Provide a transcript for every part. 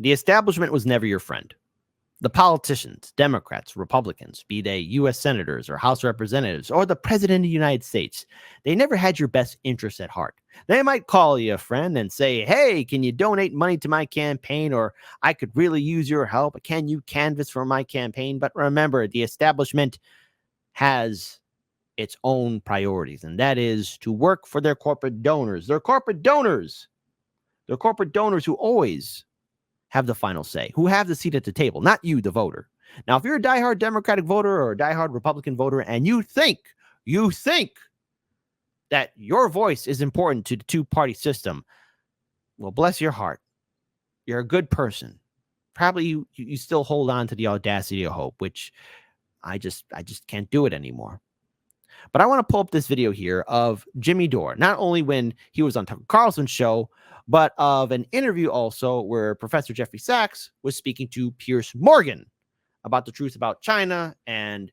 The establishment was never your friend. The politicians, Democrats, Republicans, be they U.S. senators or House representatives or the president of the United States, they never had your best interests at heart. They might call you a friend and say, hey, can you donate money to my campaign? Or I could really use your help. Can you canvass for my campaign? But remember, the establishment has its own priorities, and that is to work for their corporate donors. Their corporate donors who always have the final say, who have the seat at the table, not you, the voter. Now, if you're a diehard Democratic voter or a diehard Republican voter and you think that your voice is important to the two-party system, well, bless your heart. You're a good person. Probably you still hold on to the audacity of hope, which I just can't do it anymore. But I want to pull up this video here of Jimmy Dore, not only when he was on Tucker Carlson's show, but of an interview also where Professor Jeffrey Sachs was speaking to Piers Morgan about the truth about China and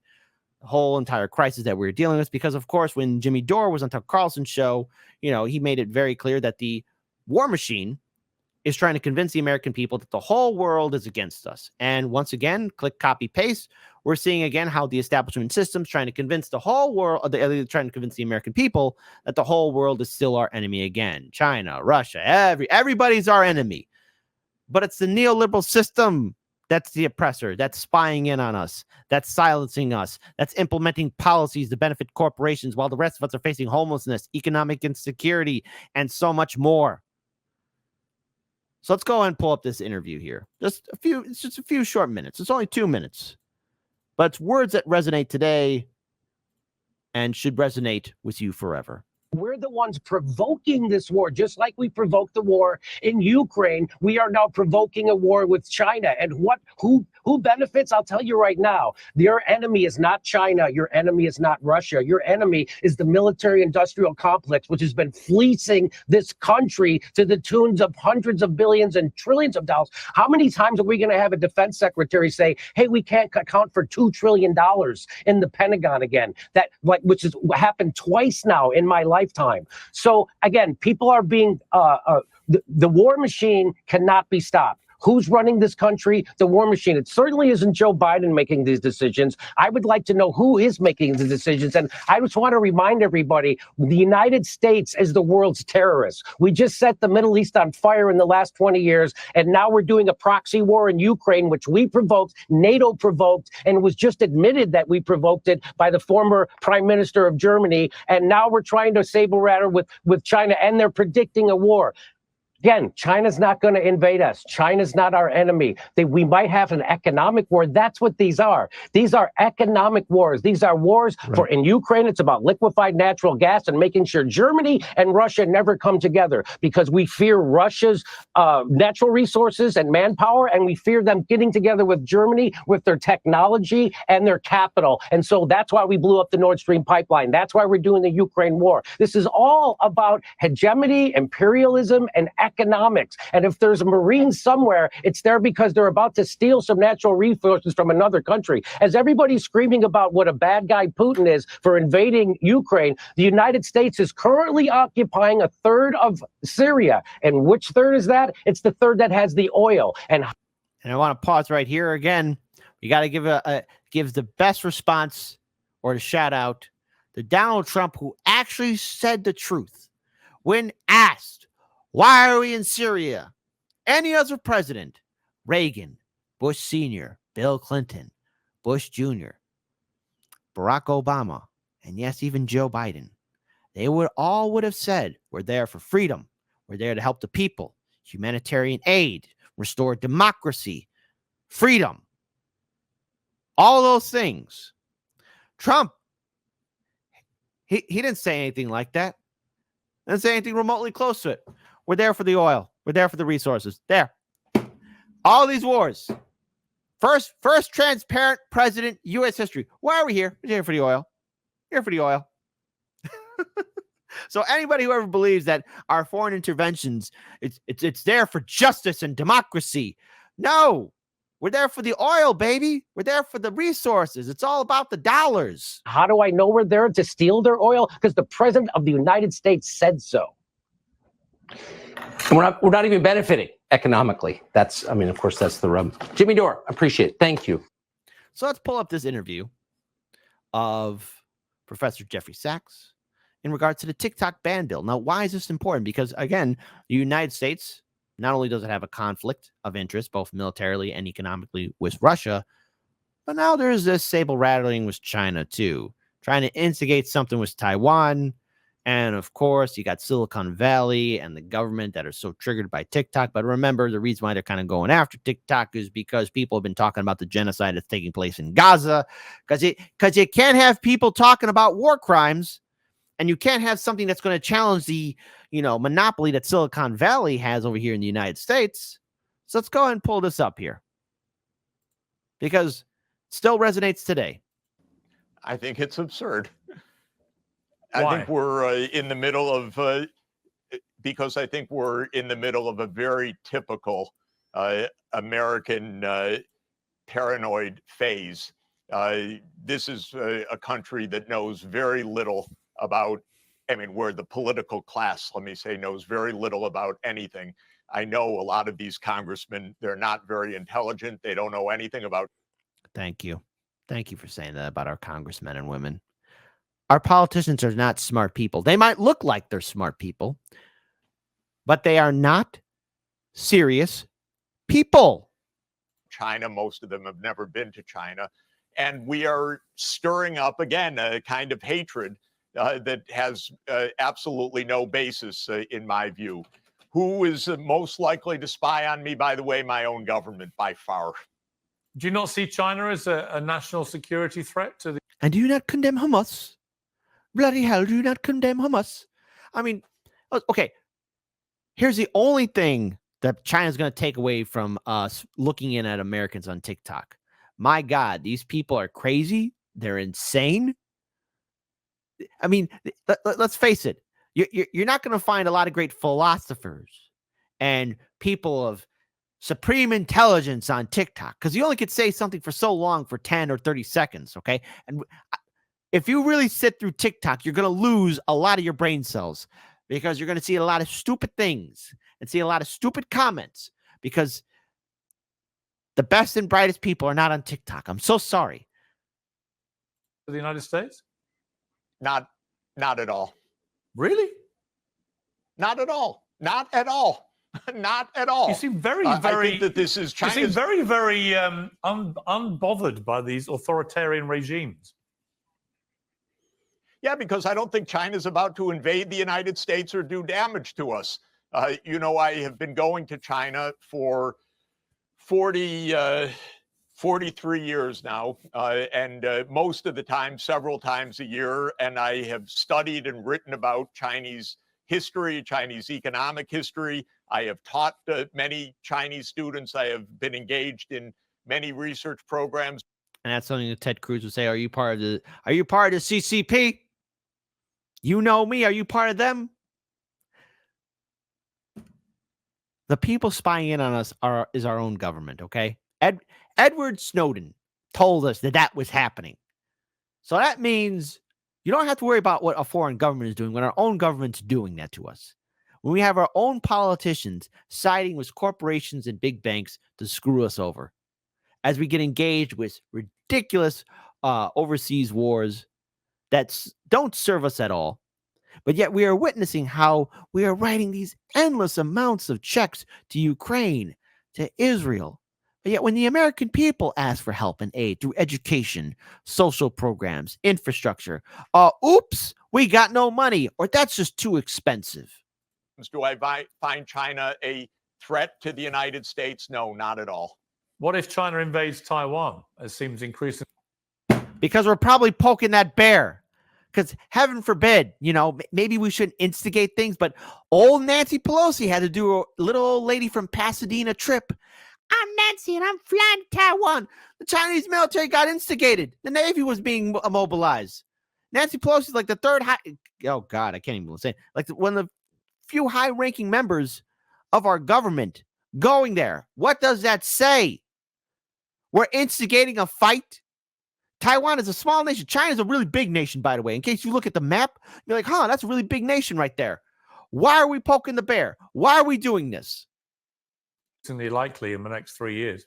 the whole entire crisis that we're dealing with. Because, of course, when Jimmy Dore was on Tucker Carlson's show, he made it very clear that the war machine is trying to convince the American people that the whole world is against us. And once again, click copy paste. We're seeing again how the establishment system's trying to convince the whole world, trying to convince the American people that the whole world is still our enemy again. China, Russia, everybody's our enemy. But it's the neoliberal system that's the oppressor, that's spying in on us, that's silencing us, that's implementing policies to benefit corporations while the rest of us are facing homelessness, economic insecurity, and so much more. So let's go ahead and pull up this interview here. It's just a few short minutes. It's only 2 minutes. But it's words that resonate today and should resonate with you forever. We're the ones provoking this war, just like we provoked the war in Ukraine. We are now provoking a war with China. And who benefits? I'll tell you right now. Your enemy is not China. Your enemy is not Russia. Your enemy is the military-industrial complex, which has been fleecing this country to the tunes of hundreds of billions and trillions of dollars. How many times are we going to have a defense secretary say, hey, we can't account for $2 trillion in the Pentagon again? Which has happened twice now in my lifetime. So again, people are being the war machine cannot be stopped. Who's running this country? The war machine. It certainly isn't Joe Biden making these decisions. I would like to know who is making the decisions. And I just want to remind everybody, the United States is the world's terrorist. We just set the Middle East on fire in the last 20 years. And now we're doing a proxy war in Ukraine, which we provoked, NATO provoked, and it was just admitted that we provoked it by the former prime minister of Germany. And now we're trying to saber rattle with China, and they're predicting a war. Again, China's not going to invade us. China's not our enemy. We might have an economic war. That's what these are. These are economic wars. These are wars in Ukraine. It's about liquefied natural gas and making sure Germany and Russia never come together because we fear Russia's natural resources and manpower, and we fear them getting together with Germany with their technology and their capital. And so that's why we blew up the Nord Stream pipeline. That's why we're doing the Ukraine war. This is all about hegemony, imperialism, and economics. And if there's a Marine somewhere, it's there because they're about to steal some natural resources from another country. As everybody's screaming about what a bad guy Putin is for invading Ukraine, the United States is currently occupying a third of Syria. And which third is that? It's the third that has the oil. And I want to pause right here again. You got to give the best response or the shout out to Donald Trump, who actually said the truth when asked, why are we in Syria? Any other president, Reagan, Bush Sr., Bill Clinton, Bush Jr., Barack Obama, and yes, even Joe Biden, they would have said, we're there for freedom. We're there to help the people, humanitarian aid, restore democracy, freedom, all those things. Trump, he didn't say anything like that. Didn't say anything remotely close to it. We're there for the oil. We're there for the resources. There. All these wars. First transparent president, U.S. history. Why are we here? We're here for the oil. Here for the oil. So anybody who ever believes that our foreign interventions, it's there for justice and democracy. No. We're there for the oil, baby. We're there for the resources. It's all about the dollars. How do I know we're there to steal their oil? Because the president of the United States said so. And we're not even benefiting economically. Of course, that's the rub. Jimmy Dore, appreciate it. Thank you. So let's pull up this interview of Professor Jeffrey Sachs in regards to the TikTok ban bill. Now, why is this important? Because, again, the United States, not only does it have a conflict of interest, both militarily and economically with Russia, but now there's this saber rattling with China, too, trying to instigate something with Taiwan. And, of course, you got Silicon Valley and the government that are so triggered by TikTok. But remember, the reason why they're kind of going after TikTok is because people have been talking about the genocide that's taking place in Gaza. Because you can't have people talking about war crimes, and you can't have something that's going to challenge the monopoly that Silicon Valley has over here in the United States. So let's go ahead and pull this up here, because it still resonates today. I think it's absurd. Why? I think we're in the middle of, because I think we're in the middle of a very typical American paranoid phase. This is a country that knows very little about, where the political class, let me say, knows very little about anything. I know a lot of these congressmen, they're not very intelligent. They don't know anything about. Thank you. Thank you for saying that about our congressmen and women. Our politicians are not smart people. They might look like they're smart people, but they are not serious people. China, most of them have never been to China. And we are stirring up, again, a kind of hatred that has absolutely no basis, in my view. Who is most likely to spy on me? By the way, my own government, by far. Do you not see China as a national security threat to the... And do you not condemn Hamas? Bloody hell, do you not condemn Hamas? Okay, here's the only thing that China's going to take away from us looking in at Americans on TikTok. My God, these people are crazy. They're insane. Let's face it. You're not going to find a lot of great philosophers and people of supreme intelligence on TikTok, because you only could say something for so long, for 10 or 30 seconds, okay? And if you really sit through TikTok, you're going to lose a lot of your brain cells, because you're going to see a lot of stupid things and see a lot of stupid comments, because the best and brightest people are not on TikTok. I'm so sorry. The United States? Not at all. Really? Not at all. Not at all. Not at all. You seem very, I think that this is China's... You seem very, very unbothered by these authoritarian regimes. Yeah, because I don't think China's about to invade the United States or do damage to us. I have been going to China for 43 years now, and most of the time, several times a year, and I have studied and written about Chinese history, Chinese economic history. I have taught many Chinese students. I have been engaged in many research programs. And that's something that Ted Cruz would say. Are you part of the CCP? You know me. Are you part of them? The people spying in on us is our own government, okay? Edward Snowden told us that was happening. So that means you don't have to worry about what a foreign government is doing when our own government's doing that to us. When we have our own politicians siding with corporations and big banks to screw us over, as we get engaged with ridiculous overseas wars that don't serve us at all. But yet we are witnessing how we are writing these endless amounts of checks to Ukraine, to Israel. But yet when the American people ask for help and aid through education, social programs, infrastructure, oops, we got no money, or that's just too expensive. Do I find China a threat to the United States? No, not at all. What if China invades Taiwan? It seems increasing. Because we're probably poking that bear. Because heaven forbid, maybe we shouldn't instigate things, but old Nancy Pelosi had to do a little old lady from Pasadena trip. I'm Nancy and I'm flying to Taiwan. The Chinese military got instigated. The Navy was being mobilized. Nancy Pelosi is like the third oh God, I can't even say it. Like one of the few high-ranking members of our government going there. What does that say? We're instigating a fight. Taiwan is a small nation. China is a really big nation, by the way. In case you look at the map, you're like, that's a really big nation right there. Why are we poking the bear? Why are we doing this? increasingly likely in the next 3 years?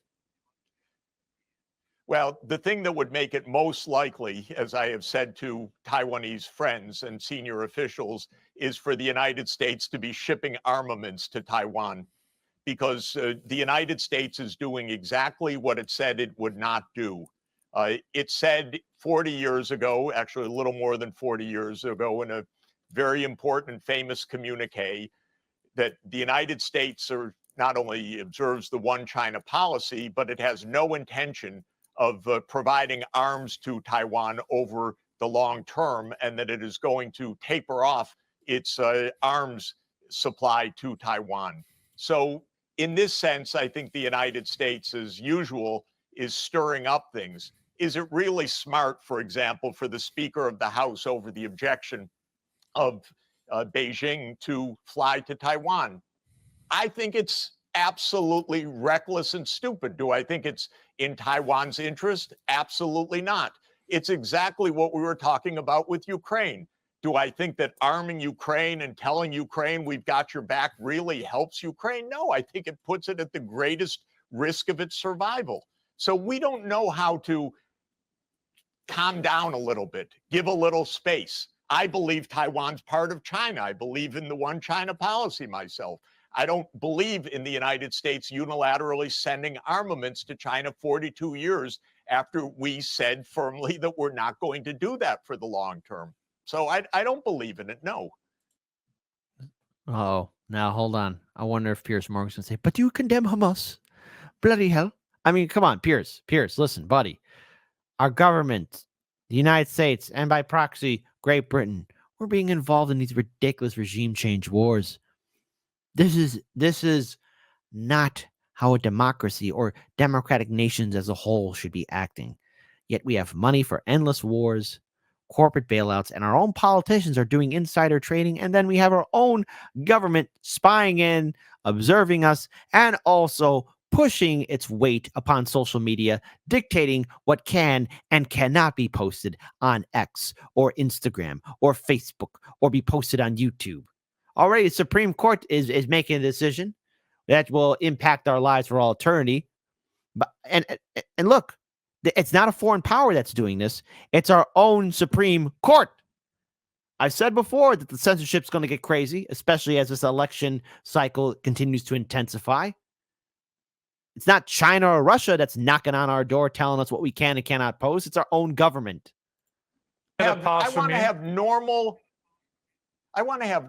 Well, the thing that would make it most likely, as I have said to Taiwanese friends and senior officials, is for the United States to be shipping armaments to Taiwan, because the United States is doing exactly what it said it would not do. It said 40 years ago, actually a little more than 40 years ago, in a very important and famous communique, that the United States not only observes the one China policy, but it has no intention of providing arms to Taiwan over the long term, and that it is going to taper off its arms supply to Taiwan. So in this sense, I think the United States, as usual, is stirring up things. Is it really smart, for example, for the Speaker of the House over the objection of Beijing to fly to Taiwan? I think it's absolutely reckless and stupid. Do I think it's in Taiwan's interest? Absolutely not. It's exactly what we were talking about with Ukraine. Do I think that arming Ukraine and telling Ukraine we've got your back really helps Ukraine? No, I think it puts it at the greatest risk of its survival. So we don't know how to calm down a little bit, give a little space. I believe Taiwan's part of China. I believe in the one China policy myself. I don't believe in the United States unilaterally sending armaments to China 42 years after we said firmly that we're not going to do that for the long term. So I don't believe in it, no. Oh, now hold on. I wonder if Piers Morgan's going to say, but do you condemn Hamas? Bloody hell. I mean, come on, Piers, listen, buddy. Our government, the United States, and by proxy, Great Britain, we're being involved in these ridiculous regime change wars. This is not how a democracy or democratic nations as a whole should be acting. Yet we have money for endless wars, corporate bailouts, and our own politicians are doing insider trading. And then we have our own government spying in, observing us, and also pushing its weight upon social media, dictating what can and cannot be posted on X or Instagram or Facebook or be posted on YouTube. Already, the Supreme Court is making a decision that will impact our lives for all eternity. But and look, it's not a foreign power that's doing this. It's our own Supreme Court. I've said before that the censorship's going to get crazy, especially as this election cycle continues to intensify. It's not China or Russia that's knocking on our door telling us what we can and cannot post. It's our own government. I want to have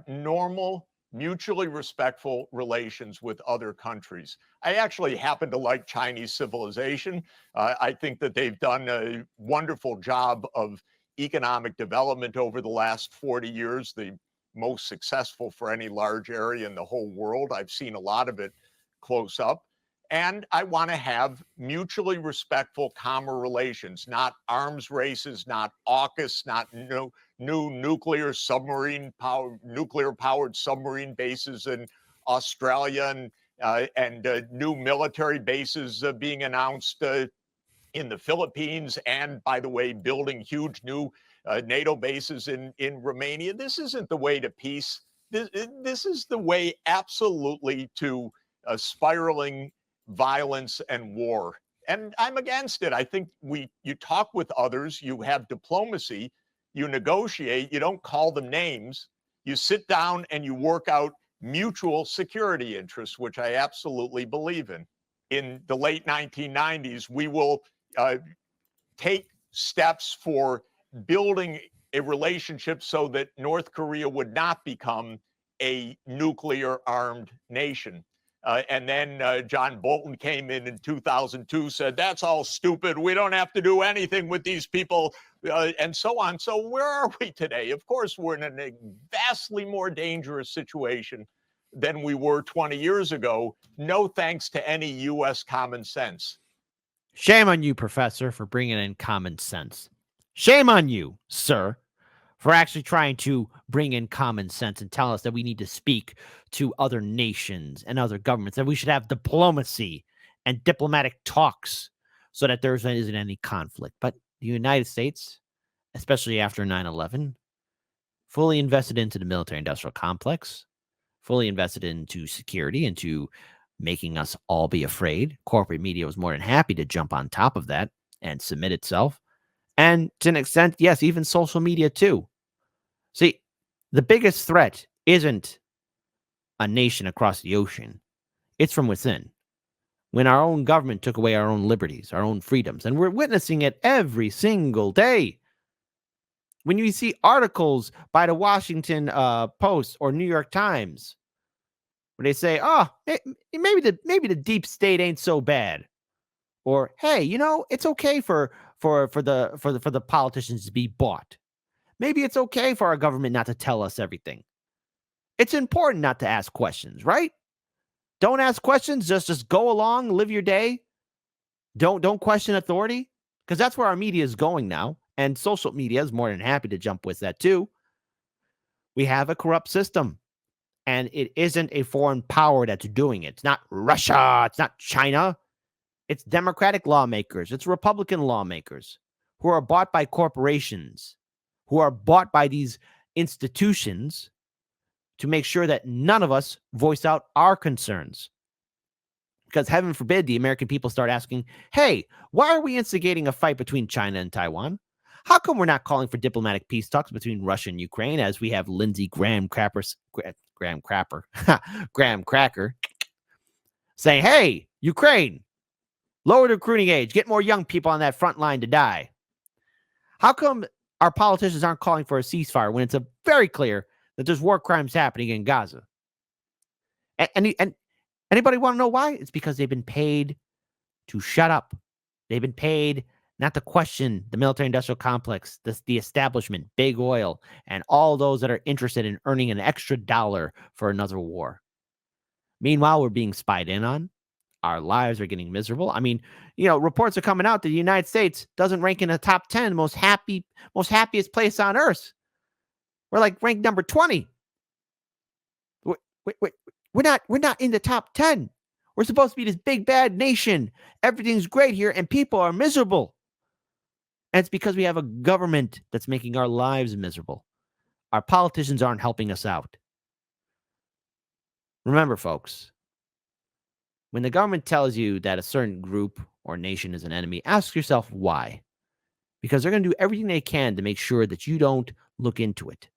normal, mutually respectful relations with other countries. I actually happen to like Chinese civilization. I think that they've done a wonderful job of economic development over the last 40 years, the most successful for any large area in the whole world. I've seen a lot of it close up. And I want to have mutually respectful, calmer relations, not arms races, not AUKUS, not new nuclear powered submarine bases in Australia and new military bases being announced in the Philippines, and by the way, building huge new NATO bases in Romania. This isn't the way to peace. This is the way absolutely to spiraling violence and war. And I'm against it. I think you talk with others, you have diplomacy, you negotiate, you don't call them names, you sit down and you work out mutual security interests, which I absolutely believe in. In the late 1990s, we will take steps for building a relationship so that North Korea would not become a nuclear armed nation. And then John Bolton came in 2002, said, that's all stupid. We don't have to do anything with these people, and so on. So where are we today? Of course, we're in a vastly more dangerous situation than we were 20 years ago. No thanks to any U.S. common sense. Shame on you, Professor, for bringing in common sense. Shame on you, sir, for actually trying to bring in common sense and tell us that we need to speak to other nations and other governments, that we should have diplomacy and diplomatic talks so that there isn't any conflict. But the United States, especially after 9/11, fully invested into the military-industrial complex, fully invested into security, into making us all be afraid. Corporate media was more than happy to jump on top of that and submit itself. And to an extent, yes, even social media too. See, the biggest threat isn't a nation across the ocean. It's from within. When our own government took away our own liberties, our own freedoms, and we're witnessing it every single day. When you see articles by the Washington Post or New York Times, where they say, "Oh, maybe the deep state ain't so bad," or "Hey, it's okay for the politicians to be bought. Maybe it's okay for our government not to tell us everything." It's important not to ask questions, right? Don't ask questions. Just go along, live your day. Don't question authority, because that's where our media is going now, and social media is more than happy to jump with that too. We have a corrupt system, and it isn't a foreign power that's doing it. It's not Russia. It's not China. It's Democratic lawmakers. It's Republican lawmakers who are bought by corporations, who are bought by these institutions to make sure that none of us voice out our concerns. Because heaven forbid the American people start asking, hey, why are we instigating a fight between China and Taiwan? How come we're not calling for diplomatic peace talks between Russia and Ukraine, as we have Lindsey Graham Cracker saying, hey, Ukraine, lower the recruiting age, get more young people on that front line to die? How come our politicians aren't calling for a ceasefire when it's very clear that there's war crimes happening in Gaza? And anybody want to know why? It's because they've been paid to shut up. They've been paid not to question the military-industrial complex, the establishment, big oil, and all those that are interested in earning an extra dollar for another war. Meanwhile, we're being spied in on. Our lives are getting miserable. I mean, reports are coming out that the United States doesn't rank in the top 10 most happiest place on earth. We're like ranked number 20. We're not in the top 10. We're supposed to be this big bad nation. Everything's great here, and people are miserable. And it's because we have a government that's making our lives miserable. Our politicians aren't helping us out. Remember, folks, when the government tells you that a certain group or nation is an enemy, ask yourself why. Because they're going to do everything they can to make sure that you don't look into it.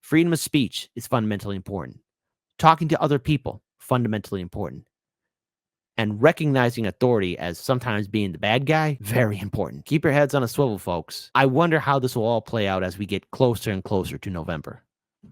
Freedom of speech is fundamentally important. Talking to other people, fundamentally important. And recognizing authority as sometimes being the bad guy, very important. Keep your heads on a swivel, folks. I wonder how this will all play out as we get closer and closer to November.